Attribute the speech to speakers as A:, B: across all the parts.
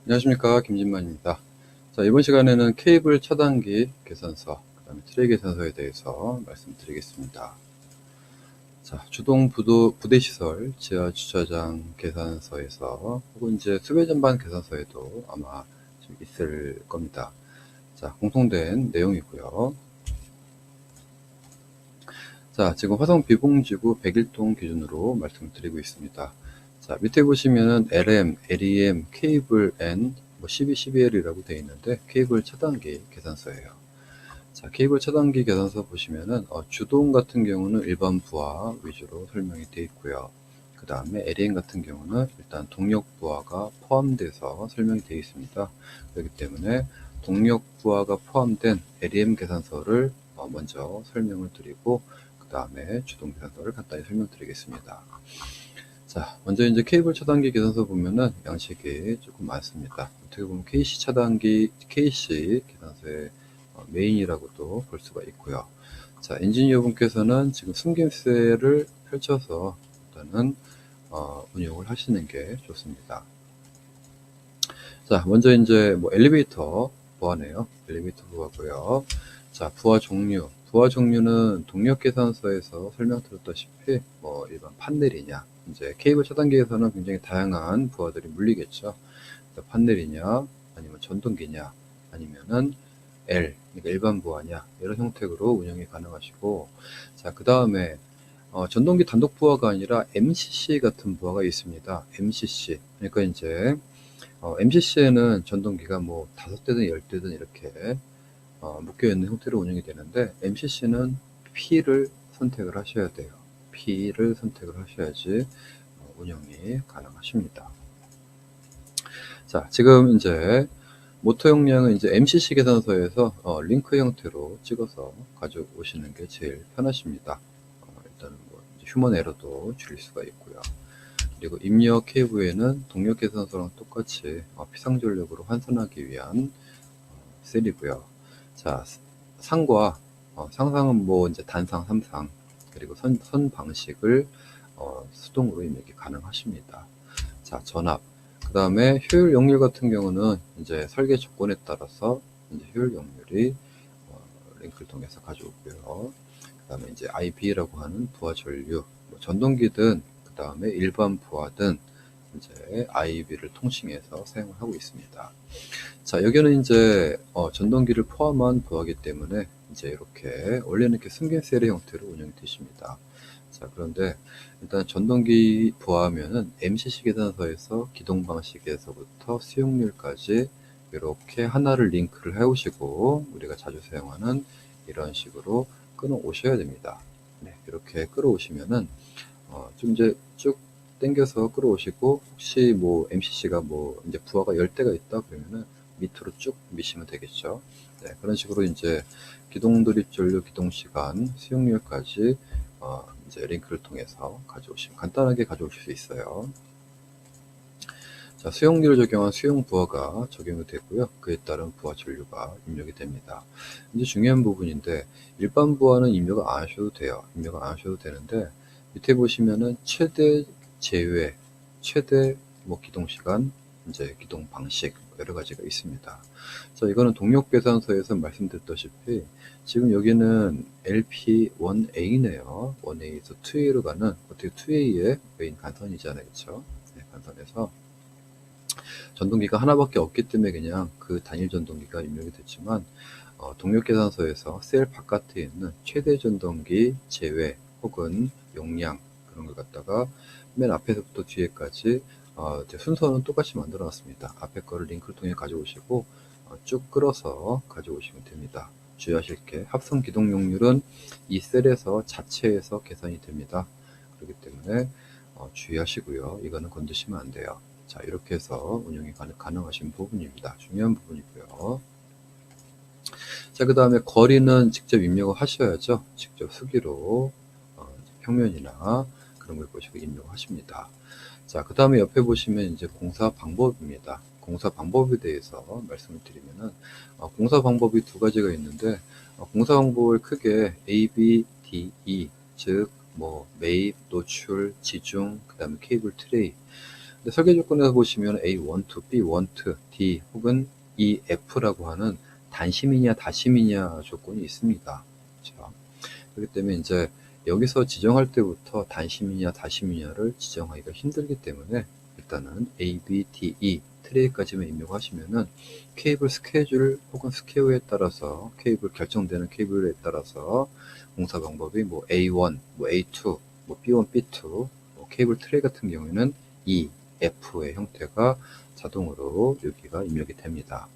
A: 안녕하십니까, 김진만입니다. 자, 이번 시간에는 케이블 차단기 계산서, 그 다음에 트레이 계산서에 대해서 말씀드리겠습니다. 자, 주동 부대 시설, 지하 주차장 계산서에서 혹은 이제 수배 전반 계산서에도 아마 좀 있을 겁니다. 자, 공통된 내용이고요. 자, 지금 화성 비봉지구 101동 기준으로 말씀을 드리고 있습니다. 자, 밑에 보시면은 LM, LEM, 케이블 N, 12, 12L이라고 되어 있는데 케이블 차단기 계산서예요. 자, 케이블 차단기 계산서 보시면은 주동 같은 경우는 일반 부하 위주로 설명이 되어 있고요. 그 다음에 LEM 같은 경우는 일단 동력 부하가 포함돼서 설명이 되어 있습니다. 그렇기 때문에 동력 부하가 포함된 LEM 계산서를 먼저 설명을 드리고 그 다음에 주동 계산서를 간단히 설명드리겠습니다. 자, 먼저 이제 케이블 차단기 계산서 보면은 양식이 조금 많습니다. 어떻게 보면 KC 차단기, KC 계산서의 메인이라고도 볼 수가 있고요. 자, 엔지니어분께서는 지금 숨김새를 펼쳐서 일단은 운용을 하시는 게 좋습니다. 자, 먼저 이제 뭐 엘리베이터 부하네요. 엘리베이터 부하고요. 자, 부하 종류. 부하 종류는 동력 계산서에서 설명드렸다시피 뭐 일반 판넬이냐, 이제 케이블 차단기에서는 굉장히 다양한 부하들이 물리겠죠. 판넬이냐, 아니면 전동기냐, 아니면은 L, 그러니까 일반 부하냐, 이런 형태로 운영이 가능하시고, 자, 그 다음에 전동기 단독 부하가 아니라 MCC 같은 부하가 있습니다. MCC. 그러니까 이제 MCC에는 전동기가 뭐 5대든 10대든 이렇게 묶여있는 형태로 운영이 되는데, MCC는 P를 선택을 하셔야 돼요. P를 선택을 하셔야지 운영이 가능하십니다. 자, 지금 이제 모터 용량은 이제 MCC 계산서에서 링크 형태로 찍어서 가져오시는 게 제일 편하십니다. 일단은 뭐 휴먼 에러도 줄일 수가 있고요. 그리고 입력 케이블에는 동력 계산서랑 똑같이 피상전력으로 환산하기 위한 셀이고요. 자, 상과 상상은 뭐 이제 단상, 삼상, 그리고 선 방식을 수동으로 입력이 가능하십니다. 자, 전압. 그 다음에 효율 역률 같은 경우는 이제 설계 조건에 따라서 이제 효율 역률이 링크를 통해서 가져오고요. 그 다음에 이제 IB라고 하는 부하 전류, 뭐 전동기든 그 다음에 일반 부하든 이제 IB를 통칭해서 사용을 하고 있습니다. 자, 여기는 이제 전동기를 포함한 부하기 때문에 이제 이렇게 원래는 이렇게 숨긴 셀의 형태로 운영이 되십니다. 자, 그런데 일단 전동기 부하하면은 MCC 계산서에서 기동 방식에서부터 수용률까지 이렇게 하나를 링크를 해 오시고 우리가 자주 사용하는 이런 식으로 끊어 오셔야 됩니다. 네, 이렇게 끌어 오시면은 좀 이제 쭉 당겨서 끌어 오시고, 혹시 뭐 MCC가 뭐 이제 부하가 10대가 있다 그러면은 밑으로 쭉 미시면 되겠죠. 네, 그런 식으로 이제 기동 돌입 전류 기동 시간 수용률까지 이제 링크를 통해서 가져오시면 간단하게 가져오실 수 있어요. 자, 수용률을 적용한 수용 부하가 적용이 되고요. 그에 따른 부하 전류가 입력이 됩니다. 이제 중요한 부분인데, 일반 부하는 입력을 안 하셔도 돼요. 입력을 안 하셔도 되는데, 밑에 보시면은 최대 제외, 최대 뭐 기동 시간, 이제 기동 방식 여러 가지가 있습니다. 자, 이거는 동력 계산서에서 말씀드렸다시피 지금 여기는 LP1A네요. 1A에서 2A로 가는, 어떻게 2A의 메인 간선이잖아요, 그렇죠? 네, 간선에서 전동기가 하나밖에 없기 때문에 그냥 그 단일 전동기가 입력이 됐지만, 동력 계산서에서 셀 바깥에 있는 최대 전동기 제외 혹은 용량, 그런 걸 갖다가 맨 앞에서부터 뒤에까지 순서는 똑같이 만들어 놨습니다. 앞에 거를 링크를 통해 가져오시고 쭉 끌어서 가져오시면 됩니다. 주의하실 게 합성 기동 용률은 이 셀에서 자체에서 계산이 됩니다. 그렇기 때문에 주의하시고요. 이거는 건드시면 안 돼요. 자, 이렇게 해서 운영이 가능하신 부분입니다. 중요한 부분이고요. 자, 그 다음에 거리는 직접 입력을 하셔야죠. 직접 수기로 평면이나 그런 걸 보시고 입력을 하십니다. 자, 그 다음에 옆에 보시면 이제 공사 방법입니다. 공사 방법에 대해서 말씀을 드리면은 공사 방법이 두 가지가 있는데, 공사 방법을 크게 A, B, D, E, 즉 뭐 매입, 노출, 지중, 그 다음에 케이블 트레이, 근데 설계 조건에서 보시면 A12, B12, D 혹은 EF라고 하는 단심이냐 다심이냐 조건이 있습니다. 자, 그렇기 때문에 이제 여기서 지정할 때부터 단심이냐 다심이냐를 지정하기가 힘들기 때문에 일단은 A, B, D, E 트레이까지만 입력하시면은 케이블 스케줄 혹은 스케어에 따라서 케이블 결정되는 케이블에 따라서 공사 방법이 뭐 A1, 뭐 A2, 뭐 B1, B2, 뭐 케이블 트레이 같은 경우에는 E, F의 형태가 자동으로 여기가 입력이 됩니다.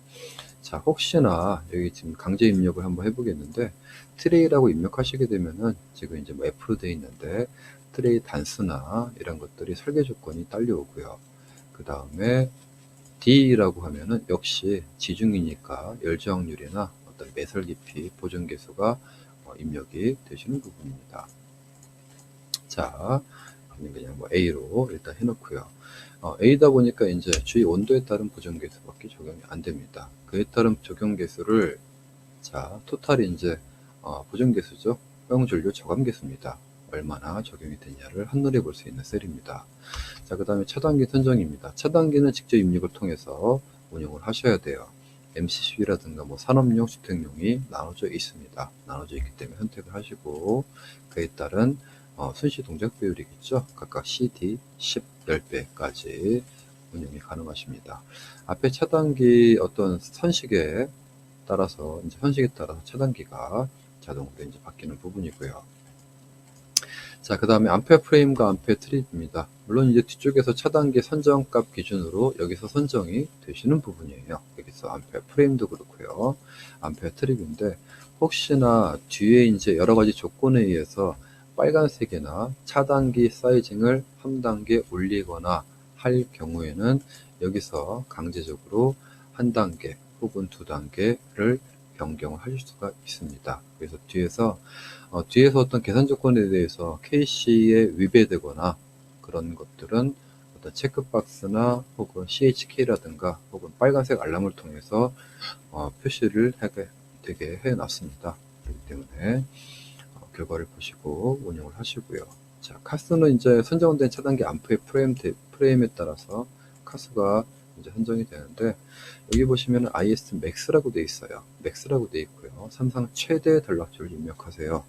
A: 자, 혹시나 여기 지금 강제 입력을 한번 해보겠는데 트레이라고 입력하시게 되면은 지금 이제 뭐 F로 되어 있는데 트레이 단수나 이런 것들이 설계 조건이 딸려오고요. 그 다음에 D라고 하면은 역시 지중이니까 열저항률이나 어떤 매설 깊이 보존 계수가 입력이 되시는 부분입니다. 자, 그냥 뭐 A로 일단 해놓고요. A다 보니까 이제 주위 온도에 따른 보존 계수밖에 적용이 안 됩니다. 그에 따른 적용 계수를 자, 토탈이 이제 보존 계수죠. 허용전류 저감 계수입니다. 얼마나 적용이 되냐를 한눈에 볼 수 있는 셀입니다. 자, 그 다음에 차단기 선정입니다. 차단기는 직접 입력을 통해서 운영을 하셔야 돼요. MCCB라든가 뭐 산업용, 주택용이 나눠져 있습니다. 나눠져 있기 때문에 선택을 하시고 그에 따른 순시 동작 비율이겠죠. 각각 CD 10, 10배까지 운영이 가능하십니다. 앞에 차단기 어떤 선식에 따라서 이제 선식에 따라서 차단기가 자동으로 이제 바뀌는 부분이고요. 자, 그 다음에 암페어 프레임과 암페어 트립입니다. 물론 이제 뒤쪽에서 차단기 선정값 기준으로 여기서 선정이 되시는 부분이에요. 여기서 암페어 프레임도 그렇고요. 암페어 트립인데 혹시나 뒤에 이제 여러 가지 조건에 의해서 빨간색이나 차단기 사이징을 한 단계 올리거나 할 경우에는 여기서 강제적으로 한 단계 혹은 두 단계를 변경을 하실 수가 있습니다. 그래서 뒤에서 어떤 계산 조건에 대해서 KC에 위배되거나 그런 것들은 어떤 체크박스나 혹은 CHK라든가 혹은 빨간색 알람을 통해서 표시를 되게 해놨습니다. 그렇기 때문에 결과를 보시고 운영을 하시고요. 자, 카스는 이제 선정된 차단기 암프의 프레임에 따라서 카스가 이제 선정이 되는데 여기 보시면 IS 맥스라고 되어 있어요. 맥스라고 되어 있고요. 삼상 최대 전락줄을 입력하세요.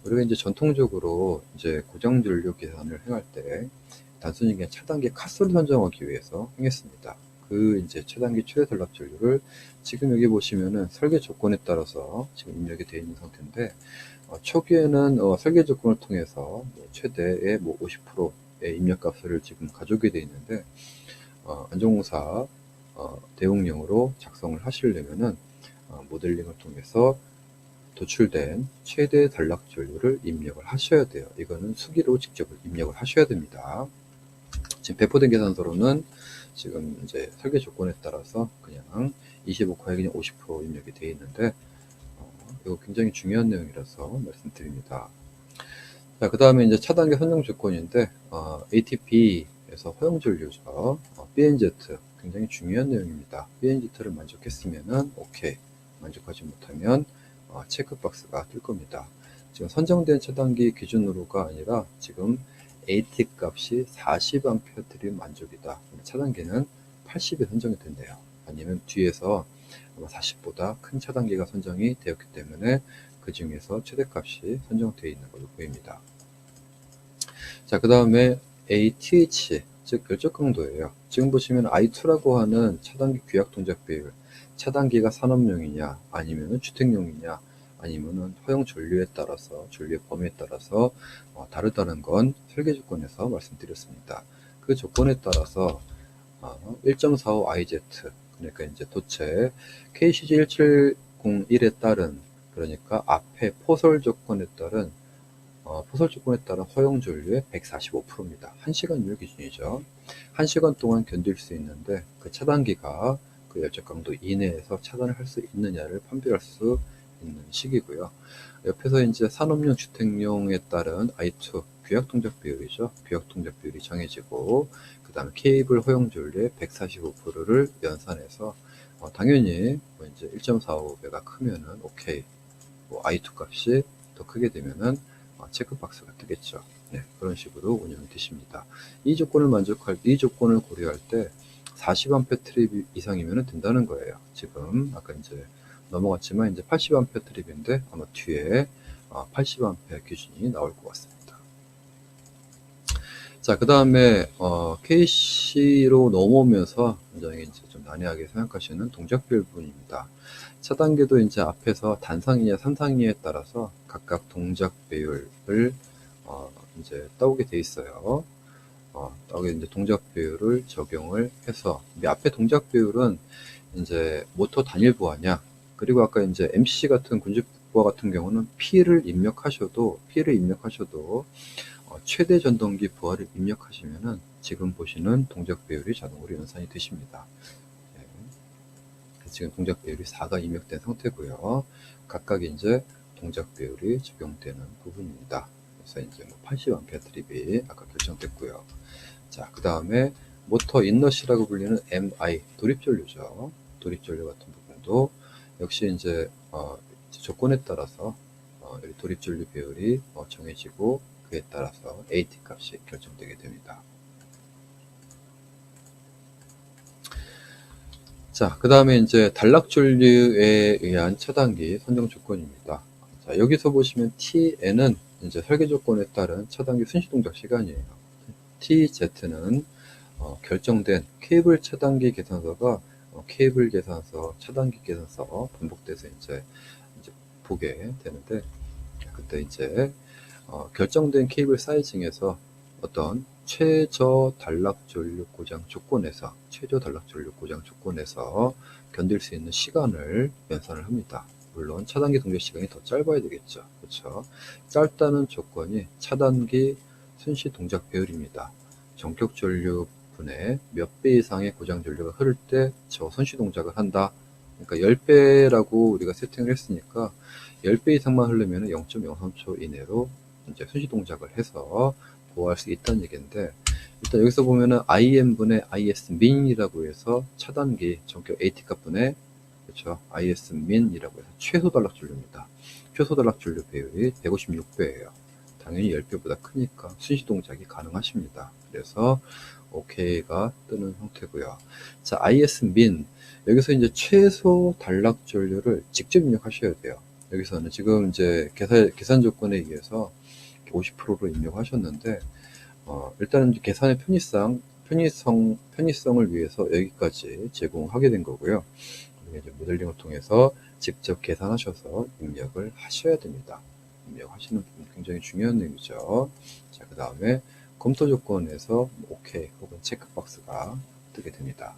A: 우리가 이제 전통적으로 이제 고정 전류 계산을 행할 때 단순히 그냥 차단기 카스를 선정하기 위해서 행했습니다. 그 이제 차단기 최대 전락 전류를 지금 여기 보시면은 설계 조건에 따라서 지금 입력이 되어 있는 상태인데 초기에는 설계 조건을 통해서 최대의 뭐 50%의 입력값을 지금 가져오게 되어 있는데 안전공사 대응령으로 작성을 하시려면은 모델링을 통해서 도출된 최대 단락 전류를 입력을 하셔야 돼요. 이거는 수기로 직접 입력을 하셔야 됩니다. 지금 배포된 계산서로는 지금 이제 설계 조건에 따라서 그냥 25카에 그냥 50% 입력이 되어 있는데 이거 굉장히 중요한 내용이라서 말씀드립니다. 자, 그 다음에 이제 차단기 선정 조건인데 ATP에서 허용 전류죠. BNZ 굉장히 중요한 내용입니다. BNZ를 만족했으면은 오케이, 만족하지 못하면 체크박스가 뜰 겁니다. 지금 선정된 차단기 기준으로가 아니라 지금 AT 값이 40A 드림 만족이다. 차단기는 80에 선정이 된대요. 아니면 뒤에서 40보다 큰 차단기가 선정이 되었기 때문에 그 중에서 최대값이 선정되어 있는 걸로 보입니다. 자, 그 다음에 ATH, 즉 결적 강도예요. 지금 보시면 I2라고 하는 차단기 규약 동작 비율, 차단기가 산업용이냐, 아니면 주택용이냐, 아니면은 허용 전류에 따라서, 전류의 범위에 따라서 다르다는 건 설계 조건에서 말씀드렸습니다. 그 조건에 따라서 1.45IZ, 그러니까 이제 도체 KCG1701에 따른, 그러니까 앞에 포설 조건에 따른 허용 전류의 145%입니다. 1시간율 기준이죠. 1시간 동안 견딜 수 있는데 그 차단기가 그 열적 강도 이내에서 차단을 할 수 있느냐를 판별할 수 있는 시기고요. 옆에서 이제 산업용, 주택용에 따른 I2 규약 동작 비율이죠. 규약 동작 비율이 정해지고 그 다음에 케이블 허용 전류의 145%를 연산해서 당연히 뭐 이제 1.45배가 크면은 오케이, 뭐 I2 값이 더 크게 되면은 체크박스가 뜨겠죠. 네, 그런 식으로 운영이 되십니다. 이 조건을 고려할 때 40A 트립 이상이면 된다는 거예요. 지금 아까 이제 넘어갔지만 이제 80A 트립인데 아마 뒤에 80A 기준이 나올 것 같습니다. 자, 그 다음에 KC로 넘어오면서 굉장히 이제 좀 난해하게 생각하시는 동작 비율 부분입니다. 차단계도 이제 앞에서 단상이냐 산상이냐에 따라서 각각 동작 배율을 이제 따오게 돼 있어요. 따오게 이제 동작 배율을 적용을 해서 앞에 동작 배율은 이제 모터 단일 부하냐, 그리고 아까 이제 MC 같은 군집 부하 같은 경우는 P를 입력하셔도 최대 전동기 부하를 입력하시면은 지금 보시는 동작 배율이 자동으로 연산이 되십니다. 네. 지금 동작 배율이 4가 입력된 상태고요. 각각 이제 동작 배율이 적용되는 부분입니다. 그래서 이제 80A 트립이 아까 결정됐고요. 자, 그 다음에 모터 인넛이라고 불리는 MI 도립전류죠. 도립전류 같은 부분도 역시 이제 조건에 따라서 도립전류 배율이 정해지고 그에 따라서 AT 값이 결정되게 됩니다. 자, 그 다음에 이제 단락전류에 의한 차단기 선정 조건입니다. 자, 여기서 보시면 TN은 이제 설계 조건에 따른 차단기 순시 동작 시간이에요. TZ는 결정된 케이블 차단기 계산서가 케이블 계산서, 차단기 계산서 반복돼서 이제 보게 되는데, 그때 이제 결정된 케이블 사이징에서 어떤 최저 단락 전류 고장 조건에서 견딜 수 있는 시간을 연산을 합니다. 물론 차단기 동작 시간이 더 짧아야 되겠죠. 그렇죠? 짧다는 조건이 차단기 순시 동작 배율입니다. 전격 전류 분의 몇 배 이상의 고장 전류가 흐를 때 저 순시 동작을 한다. 그러니까 10배라고 우리가 세팅을 했으니까 10배 이상만 흐르면 0.03초 이내로 이제 순시 동작을 해서 보호할 수 있다는 얘기인데, 일단 여기서 보면은 IM분의 IS민이라고 해서 차단기 전격 AT 값분의 그렇죠, IS민이라고 해서 최소 단락 전류입니다. 최소 단락 전류 배율이 156배예요. 당연히 10배보다 크니까 순시 동작이 가능하십니다. 그래서 OK가 뜨는 형태고요. 자, IS민 여기서 이제 최소 단락 전류를 직접 입력하셔야 돼요. 여기서는 지금 이제 계산 조건에 의해서 50%로 입력하셨는데, 일단은 계산의 편의성을 위해서 여기까지 제공하게 된 거고요. 이제 모델링을 통해서 직접 계산하셔서 입력을 하셔야 됩니다. 입력하시는 부분 굉장히 중요한 내용이죠. 자, 그 다음에 검토 조건에서 OK 혹은 체크박스가 뜨게 됩니다.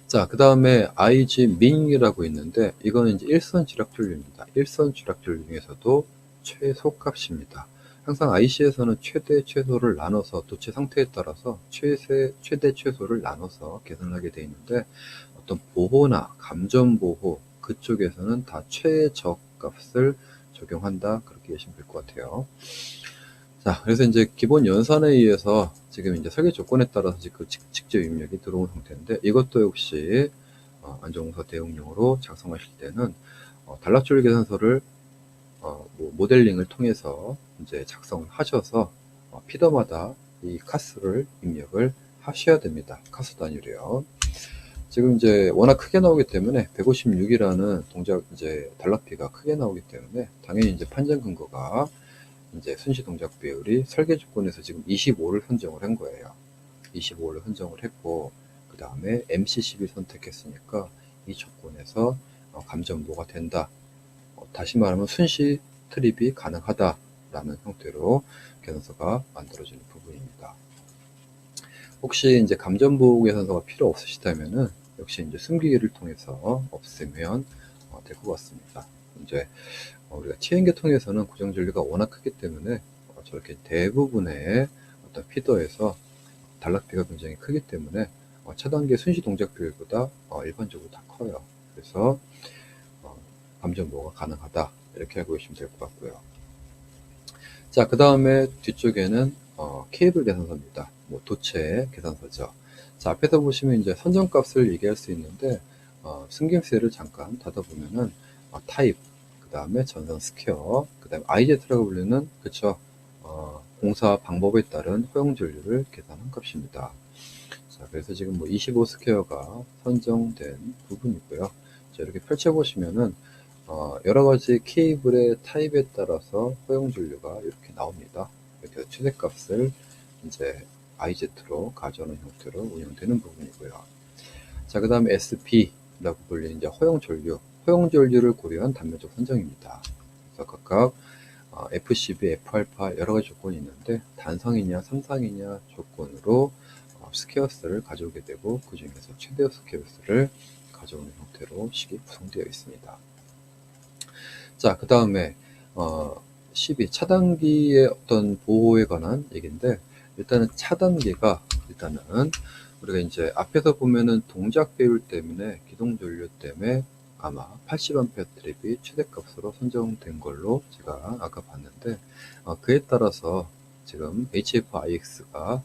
A: 자, 그 다음에 IG민이라고 있는데, 이거는 이제 일선 지락 전류입니다. 일선 지락 전류 중에서도 최소값입니다. 항상 IC에서는 최대, 최소를 나눠서 도체 상태에 따라서 최대, 최소를 나눠서 계산을 하게 되어 있는데, 어떤 보호나 감전 보호 그쪽에서는 다 최저값을 적용한다, 그렇게 계시면 될 것 같아요. 자, 그래서 이제 기본 연산에 의해서 지금 이제 설계 조건에 따라서 그 직접 입력이 들어온 상태인데, 이것도 역시 안전공사 대응용으로 작성하실 때는 단락전류 계산서를 모델링을 통해서 이제 작성을 하셔서 피더마다 이 카스를 입력을 하셔야 됩니다. 카스 단위로요. 지금 이제 워낙 크게 나오기 때문에 156이라는 동작 이제 단락비가 크게 나오기 때문에 당연히 이제 판정 근거가 이제 순시 동작 배율이 설계 조건에서 지금 25를 선정을 한 거예요. 25를 선정을 했고, 그 다음에 MC12 선택했으니까 이 조건에서 감전보가 된다. 다시 말하면 순시 트립이 가능하다라는 형태로 계산서가 만들어지는 부분입니다. 혹시 이제 감전보호 계산서가 필요 없으시다면은 역시 이제 숨기기를 통해서 없애면 될 것 같습니다. 이제 우리가 체인계통에서는 고정 전류가 워낙 크기 때문에 저렇게 대부분의 어떤 피더에서 단락비가 굉장히 크기 때문에 차단계 순시 동작 비율보다 일반적으로 다 커요. 그래서 감전보호가 가능하다, 이렇게 알고 계시면 될 것 같고요. 자, 그 다음에 뒤쪽에는 케이블 계산서입니다. 도체 계산서죠. 자, 앞에서 보시면 이제 선정값을 얘기할 수 있는데, 숨김새를 잠깐 닫아보면은 타입, 그 다음에 전선 스퀘어, 그 다음에 IZ라고 불리는, 그쵸, 공사 방법에 따른 허용전류를 계산한 값입니다. 자, 그래서 지금 뭐 25스퀘어가 선정된 부분이고요. 자, 이렇게 펼쳐보시면은 여러 가지 케이블의 타입에 따라서 허용전류가 이렇게 나옵니다. 이렇게 최대값을 이제 IZ로 가져오는 형태로 운영되는 부분이고요. 자, 그 다음에 SP라고 불리는 이제 허용전류를 고려한 단면적 선정입니다. 그래서 각각 FCB, F알파 여러 가지 조건이 있는데 단상이냐 삼상이냐 조건으로 스퀘어스를 가져오게 되고 그 중에서 최대어 스퀘어스를 가져오는 형태로 식이 구성되어 있습니다. 자, 그 다음에 12 차단기의 어떤 보호에 관한 얘기인데 일단은 차단기가 우리가 이제 앞에서 보면은 동작 배율 때문에 기동 전류 때문에 아마 80A 트랩이 최대값으로 선정된 걸로 제가 아까 봤는데 그에 따라서 지금 HFIX가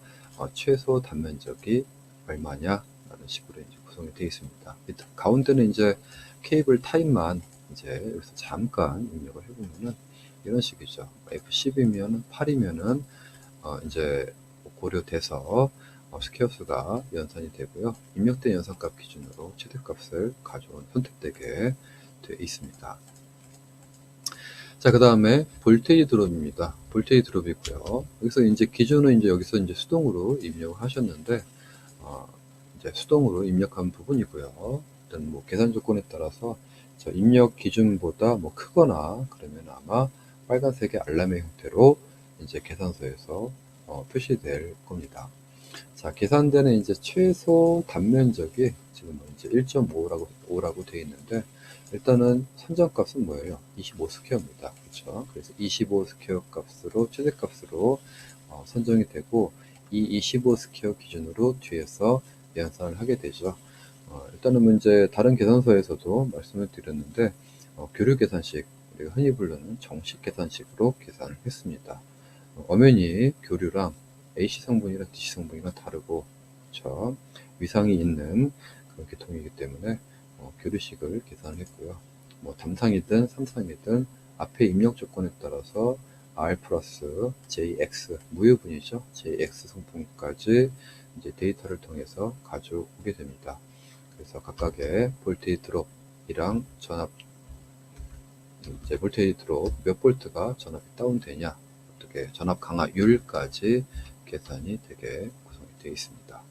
A: 최소 단면적이 얼마냐 라는 식으로 이제 구성이 되어 있습니다. 가운데는 이제 케이블 타입만 이제 여기서 잠깐 입력을 해보면은 이런 식이죠. F10이면 8이면은 이제 고려돼서 스퀘어수가 연산이 되고요. 입력된 연산값 기준으로 최대값을 가져온 선택되게 되어 있습니다. 자, 그 다음에 볼테이지 드롭입니다. 볼테이지 드롭이고요. 여기서 이제 기준은 이제 여기서 이제 수동으로 입력을 하셨는데 이제 수동으로 입력한 부분이고요. 일단 뭐 계산 조건에 따라서 입력 기준보다 뭐 크거나 그러면 아마 빨간색의 알람의 형태로 이제 계산서에서 표시될 겁니다. 자, 계산되는 이제 최소 단면적이 지금 이제 1.5라고 되어 있는데 일단은 선정값은 뭐예요? 25스퀘어입니다. 그렇죠? 그래서 25스퀘어 값으로 최대값으로 선정이 되고 이 25스퀘어 기준으로 뒤에서 연산을 하게 되죠. 일단은 문제 다른 계산서에서도 말씀을 드렸는데 교류 계산식, 우리가 흔히 부르는 정식 계산식으로 계산을 했습니다. 엄연히 교류랑 AC 성분이랑 DC 성분이랑 다르고 그렇죠? 위상이 있는 그런 계통이기 때문에 교류식을 계산을 했고요. 뭐 담상이든 삼상이든 앞에 입력 조건에 따라서 R 플러스 JX 무효분이죠. JX 성분까지 이제 데이터를 통해서 가져오게 됩니다. 그래서 각각의 볼테이지 드롭이랑 전압, 이제 볼테이지 드롭 몇 볼트가 전압이 다운되냐, 어떻게 전압 강화율까지 계산이 되게 구성이 되어 있습니다.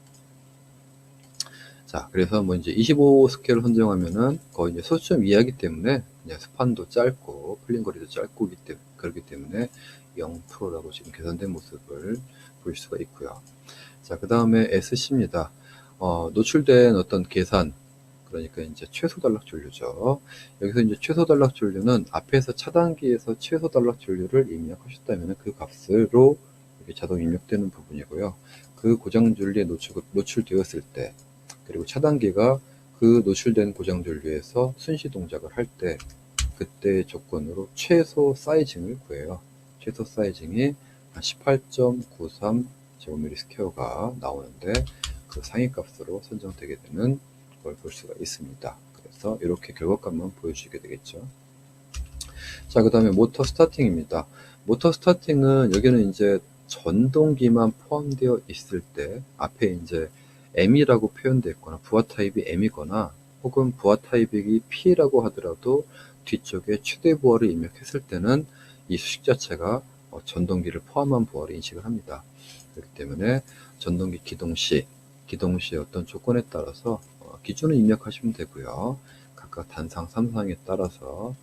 A: 자, 그래서 뭐 이제 25스케일을 선정하면은 거의 이제 소수점 이하이기 때문에 그냥 스판도 짧고 풀린 거리도 짧고 그렇기 때문에 0%라고 지금 계산된 모습을 볼 수가 있고요. 자, 그 다음에 SC입니다. 노출된 어떤 계산, 그러니까 이제 최소 단락 전류죠. 여기서 이제 최소 단락 전류는 앞에서 차단기에서 최소 단락 전류를 입력하셨다면 그 값으로 이렇게 자동 입력되는 부분이고요. 그 고장 전류에 노출되었을 때, 그리고 차단기가 그 노출된 고장 전류에서 순시 동작을 할 때, 그때 조건으로 최소 사이징을 구해요. 최소 사이징이 18.93 제곱미리 스퀘어가 나오는데 그 상위 값으로 선정되게 되는 걸 볼 수가 있습니다. 그래서 이렇게 결과값만 보여주게 되겠죠. 자, 그 다음에 모터 스타팅입니다. 모터 스타팅은 여기는 이제 전동기만 포함되어 있을 때 앞에 이제 M이라고 표현되어 있거나 부하 타입이 M이거나 혹은 부하 타입이 P라고 하더라도 뒤쪽에 최대 부하를 입력했을 때는 이 수식 자체가 전동기를 포함한 부하를 인식을 합니다. 그렇기 때문에 전동기 기동 시 어떤 조건에 따라서 기준을 입력하시면 되고요. 각각 단상, 삼상에 따라서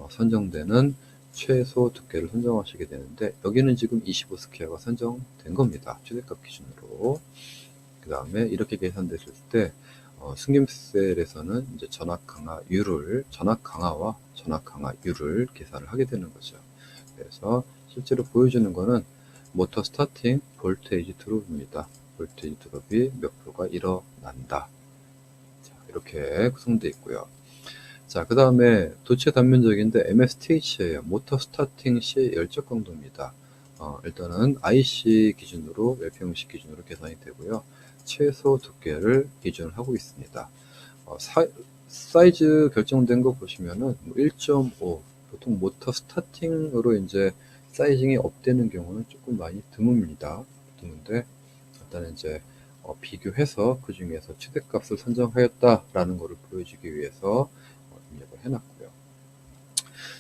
A: 선정되는 최소 두께를 선정하시게 되는데 여기는 지금 25스퀘어가 선정된 겁니다. 최대값 기준으로. 그 다음에 이렇게 계산됐을 때 승김셀에서는 이제 전압 강화율을 계산을 하게 되는 거죠. 그래서 실제로 보여주는 거는 모터 스타팅 볼테이지 드롭입니다. 볼테이지 드롭이 몇 프로가 일어난다. 자, 이렇게 구성되어 있고요. 자, 그 다음에 도체 단면적인데 MSTH예요. 모터 스타팅 시 열적 강도입니다. 일단은 IC 기준으로, LP형식 기준으로 계산이 되고요. 최소 두께를 기준을 하고 있습니다. 사이즈 결정된 거 보시면은 1.5, 보통 모터 스타팅으로 이제 사이징이 업되는 경우는 조금 많이 드뭅니다. 드문데 일단은 이제 비교해서 그 중에서 최대값을 선정하였다라는 것을 보여주기 위해서 입력을 해놨고요.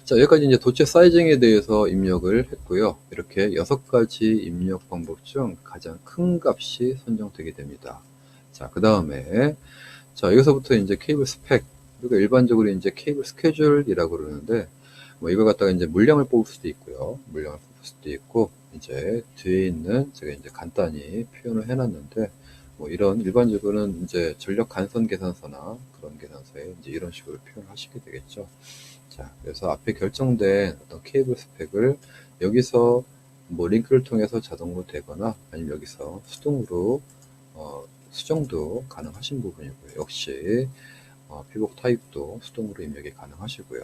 A: 자, 여기까지 이제 도체 사이징에 대해서 입력을 했고요. 이렇게 6가지 입력 방법 중 가장 큰 값이 선정되게 됩니다. 자, 그 다음에 자, 여기서부터 이제 케이블 스펙, 우리가 일반적으로 이제 케이블 스케줄이라고 그러는데, 뭐 이걸 갖다가 이제 물량을 뽑을 수도 있고요. 물량을 뽑을 수도 있고, 이제 뒤에 있는 제가 이제 간단히 표현을 해놨는데, 뭐 이런 일반적으로는 이제 전력 간선 계산서나 그런 계산서에 이제 이런 식으로 표현하시게 되겠죠. 자, 그래서 앞에 결정된 어떤 케이블 스펙을 여기서 뭐 링크를 통해서 자동으로 되거나 아니면 여기서 수동으로 수정도 가능하신 부분이고요. 역시 피복 타입도 수동으로 입력이 가능하시고요.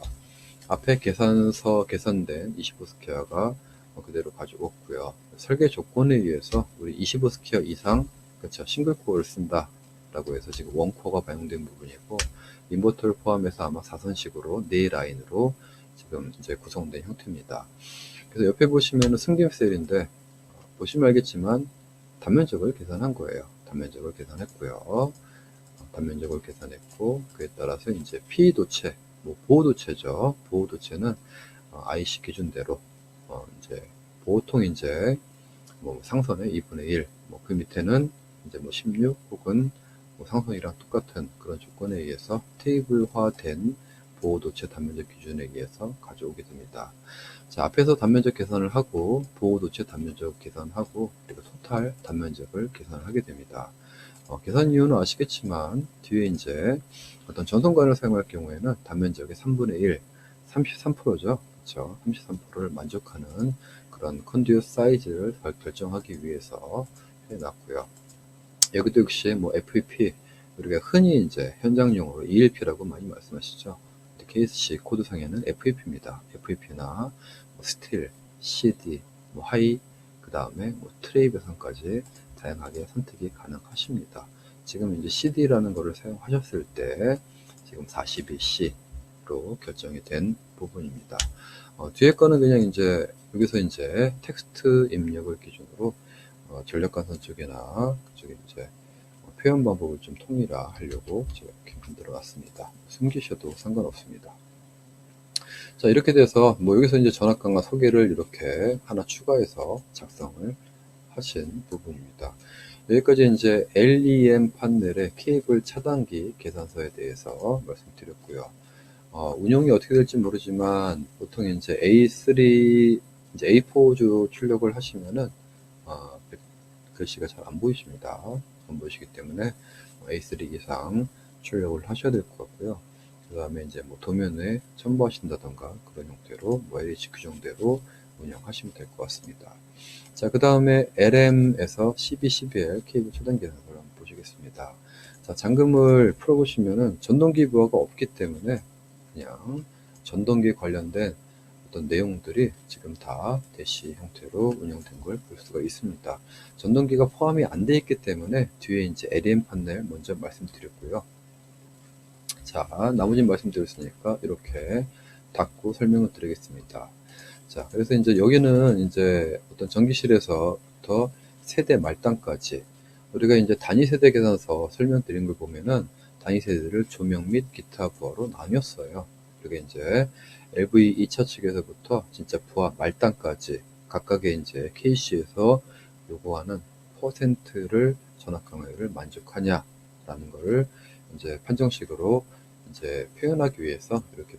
A: 앞에 계산서 계산된 25스퀘어가 그대로 가져왔고요. 설계 조건에 의해서 우리 25스퀘어 이상 그렇죠, 싱글코어를 쓴다 라고 해서 지금 원코어가 반영된 부분이고, 인버터를 포함해서 아마 4선식으로 4라인으로 지금 이제 구성된 형태입니다. 그래서 옆에 보시면은 승김 셀인데 보시면 알겠지만 단면적을 계산한 거예요. 단면적을 계산했고요. 단면적을 계산했고, 그에 따라서 이제 P도체, 뭐 보호도체죠. 보호도체는 IC 기준대로 이제 보통 이제 뭐 상선의 2분의 1, 뭐 그 밑에는 이제 뭐 16 혹은 뭐 상선이랑 똑같은 그런 조건에 의해서 테이블화된 보호도체 단면적 기준에 의해서 가져오게 됩니다. 자, 앞에서 단면적 계산을 하고 보호도체 단면적 계산하고 그리고 토탈 단면적을 계산을 하게 됩니다. 계산 이유는 아시겠지만 뒤에 이제 어떤 전송관을 사용할 경우에는 단면적의 3분의 1, 33%죠. 그렇죠. 33%를 만족하는 그런 컨듀어 사이즈를 결정하기 위해서 해놨고요. 여기도 역시 뭐 FEP, 우리가 흔히 이제 현장용어로 ELP라고 많이 말씀하시죠. KSC 코드상에는 FEP입니다. FEP나 뭐 스틸, CD, 뭐 하이, 그 다음에 뭐 트레이 배선까지 다양하게 선택이 가능하십니다. 지금 이제 CD라는 거를 사용하셨을 때 지금 42C로 결정이 된 부분입니다. 뒤에 거는 그냥 이제 여기서 이제 텍스트 입력을 기준으로 전력간선 쪽이나 그쪽에 이제 표현 방법을 좀 통일화하려고 제가 이렇게 만들어 놨습니다. 숨기셔도 상관없습니다. 자, 이렇게 돼서 뭐 여기서 이제 전압강화 소개를 이렇게 하나 추가해서 작성을 하신 부분입니다. 여기까지 이제 LEM 판넬의 케이블 차단기 계산서에 대해서 말씀드렸고요. 운용이 어떻게 될지 모르지만 보통 이제 A3, 이제 A4주 출력을 하시면은 글씨가 잘 안 보이십니다. 안 보이시기 때문에 A3 이상 출력을 하셔야 될 것 같고요. 그 다음에 이제 뭐 도면에 첨부하신다던가 그런 형태로 뭐 LH 규정대로 운영하시면 될 것 같습니다. 자, 그 다음에 LM에서 12-12L 케이블 차단 계산을 한번 보시겠습니다. 자, 잠금을 풀어보시면은 전동기 부하가 없기 때문에 그냥 전동기 관련된 어떤 내용들이 지금 다 대시 형태로 운영된 걸 볼 수가 있습니다. 전동기가 포함이 안 돼 있기 때문에 뒤에 이제 LEM 판넬 먼저 말씀드렸고요. 자, 나머지 말씀드렸으니까 이렇게 닫고 설명을 드리겠습니다. 자, 그래서 이제 여기는 이제 어떤 전기실에서부터 세대 말단까지 우리가 이제 단위 세대 계산서 설명드린 걸 보면은 단위 세대를 조명 및 기타 부하로 나뉘었어요. 그리고 이제 LV 2차 측에서부터 진짜 부하 말단까지 각각의 이제 KC에서 요구하는 퍼센트를 전압 강화율을 만족하냐라는 거를 이제 판정식으로 이제 표현하기 위해서 이렇게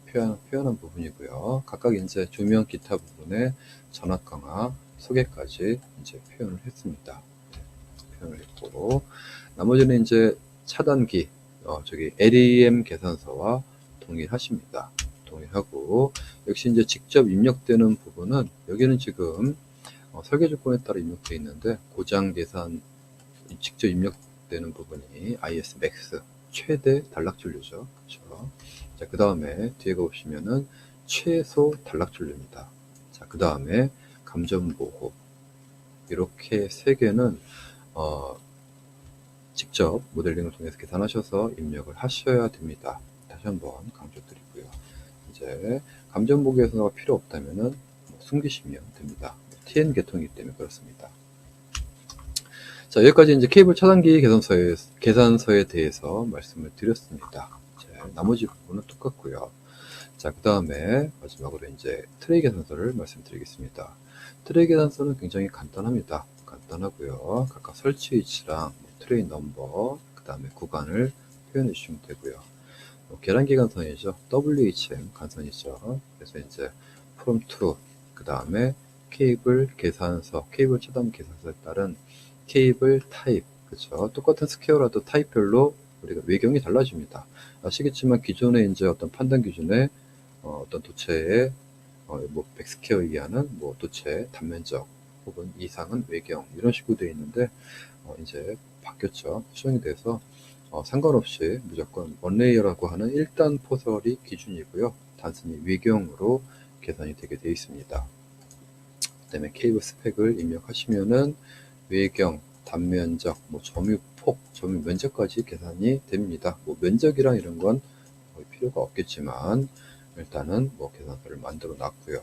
A: 표현한 부분이고요. 각각 이제 조명 기타 부분에 전압 강화 소개까지 이제 표현을 했습니다. 표현을 했고, 나머지는 이제 차단기, 저기 LEM 계산서와 동일하십니다. 동일하고, 역시 이제 직접 입력되는 부분은 여기는 지금 설계 조건에 따라 입력되어 있는데 고장 계산 직접 입력되는 부분이 IS 맥스 최대 단락준류죠. 그렇죠? 자, 그 다음에 뒤에 보시면은 최소 단락준류입니다. 자, 그 다음에 감전보호. 이렇게 세 개는 직접 모델링을 통해서 계산하셔서 입력을 하셔야 됩니다. 다시 한번 강조드리고요. 이제 감전보호 계산서가 필요 없다면은 숨기시면 됩니다. TN 계통이기 때문에 그렇습니다. 자, 여기까지 이제 케이블 차단기 계산서에 대해서 말씀을 드렸습니다. 자, 나머지 부분은 똑같고요. 자, 그 다음에 마지막으로 이제 트레이 계산서를 말씀드리겠습니다. 트레이 계산서는 굉장히 간단합니다. 간단하고요. 각각 설치 위치랑 트레이 넘버, 그 다음에 구간을 표현해 주시면 되고요. 계량기 간선이죠. WHM 간선이죠. 그래서 이제 from to, 그 다음에 케이블 계산서, 케이블 차단 계산서에 따른 케이블 타입, 그렇죠. 똑같은 스퀘어라도 타입별로 우리가 외경이 달라집니다. 아시겠지만 기존에 이제 어떤 판단 기준에 어떤 도체의 뭐 100스퀘어 이하는 뭐 도체 단면적 혹은 이상은 외경 이런 식으로 되어 있는데 이제 바뀌었죠. 수정이 돼서 상관없이 무조건 원레이어라고 하는 1단 포설이 기준이고요. 단순히 외경으로 계산이 되게 되어 있습니다. 그 다음에 케이블 스펙을 입력하시면은 외경, 단면적, 뭐 점유폭, 점유 면적까지 계산이 됩니다. 뭐 면적이랑 이런 건 거의 필요가 없겠지만 일단은 뭐 계산서를 만들어 놨고요.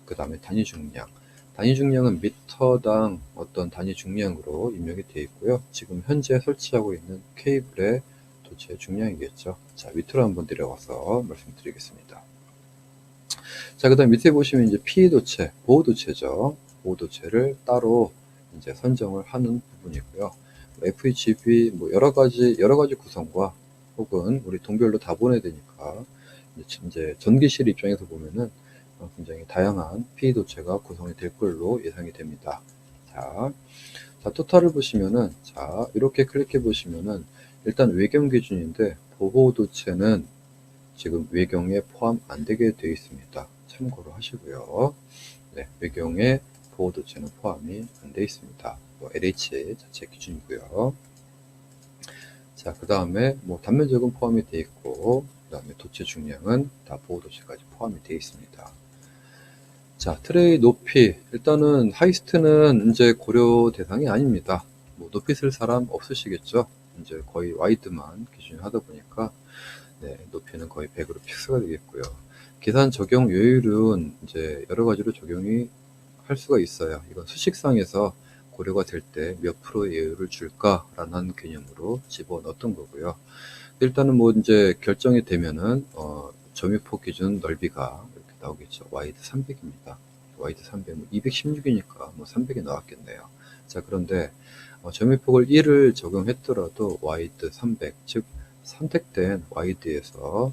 A: 그 다음에 단위 중량. 단위 중량은 미터당 어떤 단위 중량으로 입력이 되어 있고요. 지금 현재 설치하고 있는 케이블의 도체 중량이겠죠. 자, 밑으로 한번 내려가서 말씀드리겠습니다. 자, 그 다음 밑에 보시면 이제 피해 도체, 보호 도체죠. 보호 도체를 따로 이제 선정을 하는 부분이고요. FHB 뭐 여러 가지 구성과 혹은 우리 동별로 다 보내야 되니까 이제 전기실 입장에서 보면은 굉장히 다양한 피해 도체가 구성이 될 걸로 예상이 됩니다. 자, 토탈을 보시면은, 자, 이렇게 클릭해 보시면은, 일단 외경 기준인데, 보호 도체는 지금 외경에 포함 안 되게 되어 있습니다. 참고로 하시고요. 네, 외경에 보호 도체는 포함이 안 되어 있습니다. 뭐 LH 자체 기준이고요. 자, 그 다음에 뭐 단면적은 포함이 되어 있고, 그 다음에 도체 중량은 다 보호 도체까지 포함이 되어 있습니다. 자, 트레이 높이. 일단은 하이스트는 이제 고려 대상이 아닙니다. 뭐 높이 쓸 사람 없으시겠죠? 이제 거의 와이드만 기준으로 하다 보니까, 네, 높이는 거의 100으로 픽스가 되겠고요. 계산 적용 요율은 이제 여러 가지로 적용이 할 수가 있어요. 이건 수식상에서 고려가 될 때 몇 프로의 여율을 줄까라는 개념으로 집어넣었던 거고요. 일단은 뭐 이제 결정이 되면은, 점유폭 기준 넓이가 이렇게 나오겠죠. 와이드 300입니다. 와이드 300, 뭐 216이니까 뭐 300이 나왔겠네요. 자, 그런데 점유폭을 1을 적용했더라도 와이드 300, 즉 선택된 와이드에서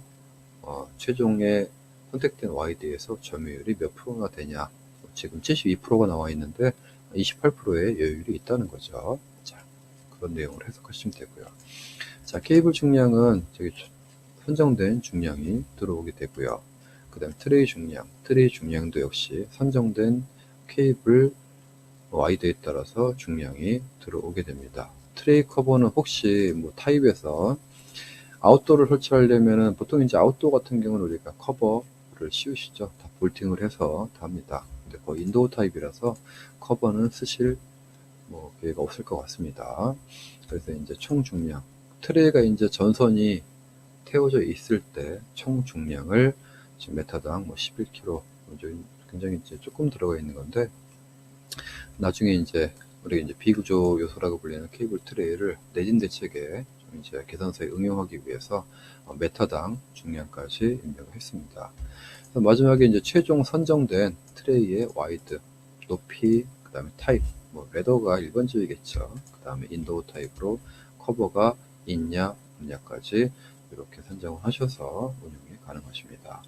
A: 최종의 선택된 와이드에서 점유율이 몇 프로나 되냐. 지금 72%가 나와 있는데 28%의 여율이 있다는 거죠. 자, 그런 내용을 해석하시면 되고요. 자, 케이블 중량은 저기 선정된 중량이 들어오게 되고요. 그 다음 트레이 중량도 역시 선정된 케이블 와이드에 따라서 중량이 들어오게 됩니다. 트레이 커버는 혹시 뭐 타입에서 아웃도어를 설치하려면은 보통 이제 아웃도어 같은 경우는 우리가 커버를 씌우시죠. 다 볼팅을 해서 다 합니다. 근데 거의 인도어 타입이라서 커버는 쓰실 뭐 계획 없을 것 같습니다. 그래서 이제 총 중량, 트레이가 이제 전선이 태워져 있을 때 총 중량을 지금 메타당 뭐 11kg, 굉장히 이제 조금 들어가 있는 건데, 나중에 이제 우리가 이제 비구조 요소라고 불리는 케이블 트레이를 내진 대책에 좀 이제 계산서에 응용하기 위해서 메타당 중량까지 입력을 했습니다. 마지막에 이제 최종 선정된 트레이의 와이드, 높이, 그 다음에 타입, 뭐 레더가 1번지이겠죠. 그 다음에 인도어 타입으로 커버가 있냐 없냐까지 이렇게 선정을 하셔서 운영이 가능하십니다.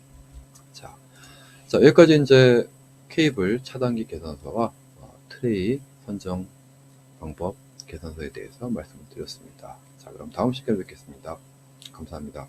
A: 자, 여기까지 이제 케이블 차단기 계산서와 트레이 선정 방법 계산서에 대해서 말씀을 드렸습니다. 자, 그럼 다음 시간에 뵙겠습니다. 감사합니다.